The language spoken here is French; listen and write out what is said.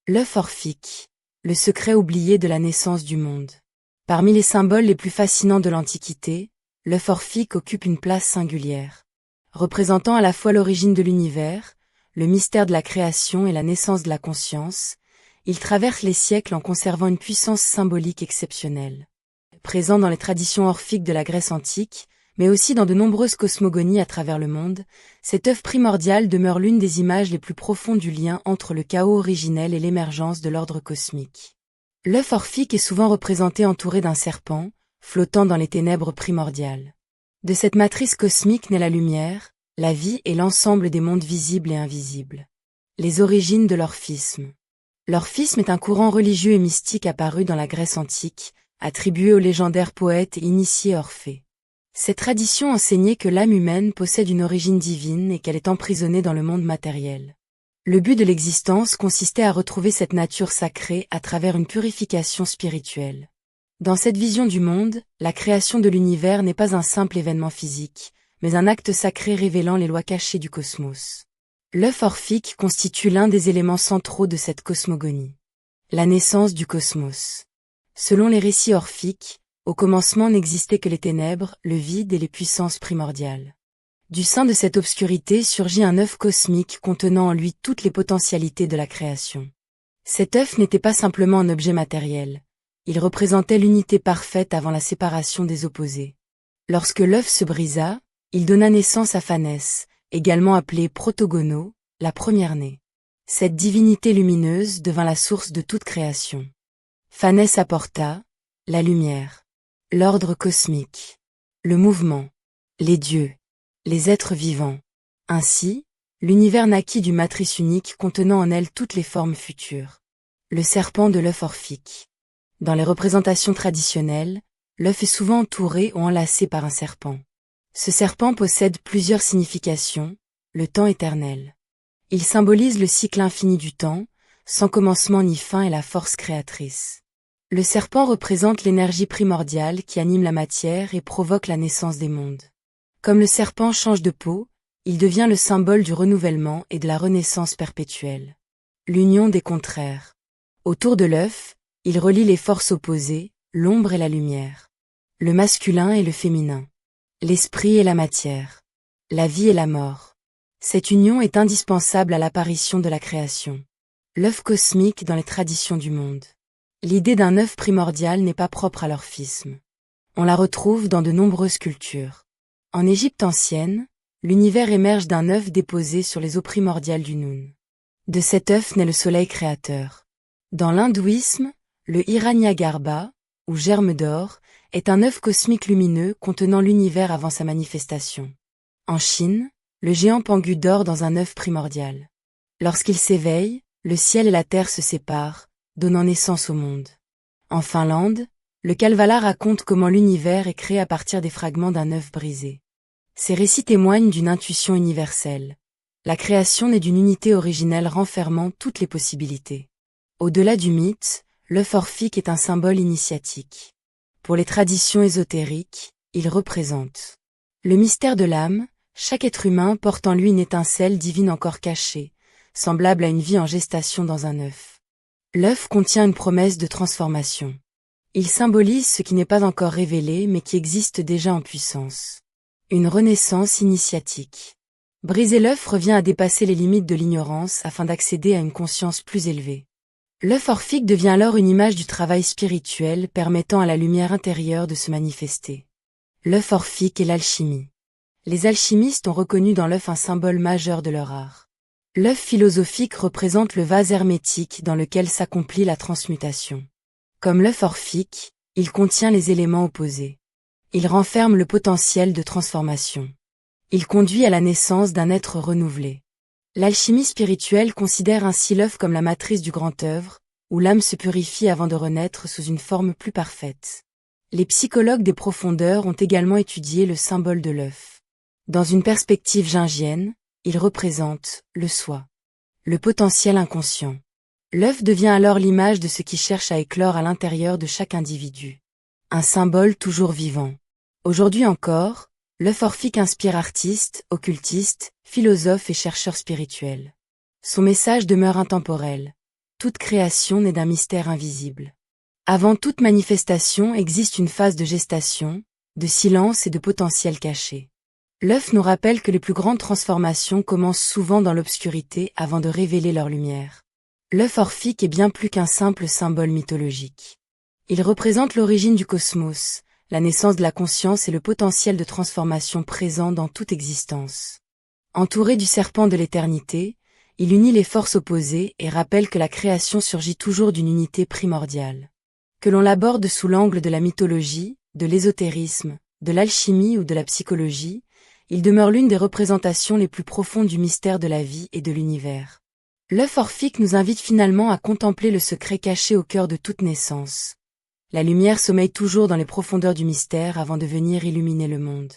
L'œuf orphique, le secret oublié de la naissance du monde. Parmi les symboles les plus fascinants de l'Antiquité, l'œuf orphique occupe une place singulière. Représentant à la fois l'origine de l'univers, le mystère de la création et la naissance de la conscience, il traverse les siècles en conservant une puissance symbolique exceptionnelle. Présent dans les traditions orphiques de la Grèce antique, mais aussi dans de nombreuses cosmogonies à travers le monde, cet œuf primordial demeure l'une des images les plus profondes du lien entre le chaos originel et l'émergence de l'ordre cosmique. L'œuf orphique est souvent représenté entouré d'un serpent, flottant dans les ténèbres primordiales. De cette matrice cosmique naît la lumière, la vie et l'ensemble des mondes visibles et invisibles. Les origines de l'orphisme. L'orphisme est un courant religieux et mystique apparu dans la Grèce antique, attribué au légendaire poète et initié Orphée. Cette tradition enseignait que l'âme humaine possède une origine divine et qu'elle est emprisonnée dans le monde matériel. Le but de l'existence consistait à retrouver cette nature sacrée à travers une purification spirituelle. Dans cette vision du monde, la création de l'univers n'est pas un simple événement physique, mais un acte sacré révélant les lois cachées du cosmos. L'œuf orphique constitue l'un des éléments centraux de cette cosmogonie. La naissance du cosmos. Selon les récits orphiques, au commencement n'existaient que les ténèbres, le vide et les puissances primordiales. Du sein de cette obscurité surgit un œuf cosmique contenant en lui toutes les potentialités de la création. Cet œuf n'était pas simplement un objet matériel, il représentait l'unité parfaite avant la séparation des opposés. Lorsque l'œuf se brisa, il donna naissance à Phanès, également appelé Protogono, la première-née. Cette divinité lumineuse devint la source de toute création. Phanès apporta la lumière, l'ordre cosmique, le mouvement, les dieux, les êtres vivants. Ainsi, l'univers naquit d'une matrice unique contenant en elle toutes les formes futures. Le serpent de l'œuf orphique. Dans les représentations traditionnelles, l'œuf est souvent entouré ou enlacé par un serpent. Ce serpent possède plusieurs significations, le temps éternel. Il symbolise le cycle infini du temps, sans commencement ni fin et la force créatrice. Le serpent représente l'énergie primordiale qui anime la matière et provoque la naissance des mondes. Comme le serpent change de peau, il devient le symbole du renouvellement et de la renaissance perpétuelle. L'union des contraires. Autour de l'œuf, il relie les forces opposées, l'ombre et la lumière. Le masculin et le féminin. L'esprit et la matière. La vie et la mort. Cette union est indispensable à l'apparition de la création. L'œuf cosmique dans les traditions du monde. L'idée d'un œuf primordial n'est pas propre à l'orphisme. On la retrouve dans de nombreuses cultures. En Égypte ancienne, l'univers émerge d'un œuf déposé sur les eaux primordiales du Noun. De cet œuf naît le soleil créateur. Dans l'hindouisme, le Hiranyagarbha, ou germe d'or, est un œuf cosmique lumineux contenant l'univers avant sa manifestation. En Chine, le géant Pangu dort dans un œuf primordial. Lorsqu'il s'éveille, le ciel et la terre se séparent, donnant naissance au monde. En Finlande, le Kalevala raconte comment l'univers est créé à partir des fragments d'un œuf brisé. Ces récits témoignent d'une intuition universelle. La création naît d'une unité originelle renfermant toutes les possibilités. Au-delà du mythe, l'œuf orphique est un symbole initiatique. Pour les traditions ésotériques, il représente le mystère de l'âme. Chaque être humain porte en lui une étincelle divine encore cachée, semblable à une vie en gestation dans un œuf. L'œuf contient une promesse de transformation. Il symbolise ce qui n'est pas encore révélé mais qui existe déjà en puissance. Une renaissance initiatique. Briser l'œuf revient à dépasser les limites de l'ignorance afin d'accéder à une conscience plus élevée. L'œuf orphique devient alors une image du travail spirituel permettant à la lumière intérieure de se manifester. L'œuf orphique et l'alchimie. Les alchimistes ont reconnu dans l'œuf un symbole majeur de leur art. L'œuf philosophique représente le vase hermétique dans lequel s'accomplit la transmutation. Comme l'œuf orphique, il contient les éléments opposés. Il renferme le potentiel de transformation. Il conduit à la naissance d'un être renouvelé. L'alchimie spirituelle considère ainsi l'œuf comme la matrice du grand œuvre, où l'âme se purifie avant de renaître sous une forme plus parfaite. Les psychologues des profondeurs ont également étudié le symbole de l'œuf. Dans une perspective jungienne, il représente le soi, le potentiel inconscient. L'œuf devient alors l'image de ce qui cherche à éclore à l'intérieur de chaque individu. Un symbole toujours vivant. Aujourd'hui encore, l'œuf orphique inspire artistes, occultistes, philosophes et chercheurs spirituels. Son message demeure intemporel. Toute création naît d'un mystère invisible. Avant toute manifestation existe une phase de gestation, de silence et de potentiel caché. L'œuf nous rappelle que les plus grandes transformations commencent souvent dans l'obscurité avant de révéler leur lumière. L'œuf orphique est bien plus qu'un simple symbole mythologique. Il représente l'origine du cosmos, la naissance de la conscience et le potentiel de transformation présent dans toute existence. Entouré du serpent de l'éternité, il unit les forces opposées et rappelle que la création surgit toujours d'une unité primordiale. Que l'on l'aborde sous l'angle de la mythologie, de l'ésotérisme, de l'alchimie ou de la psychologie, il demeure l'une des représentations les plus profondes du mystère de la vie et de l'univers. L'œuf orphique nous invite finalement à contempler le secret caché au cœur de toute naissance. La lumière sommeille toujours dans les profondeurs du mystère avant de venir illuminer le monde.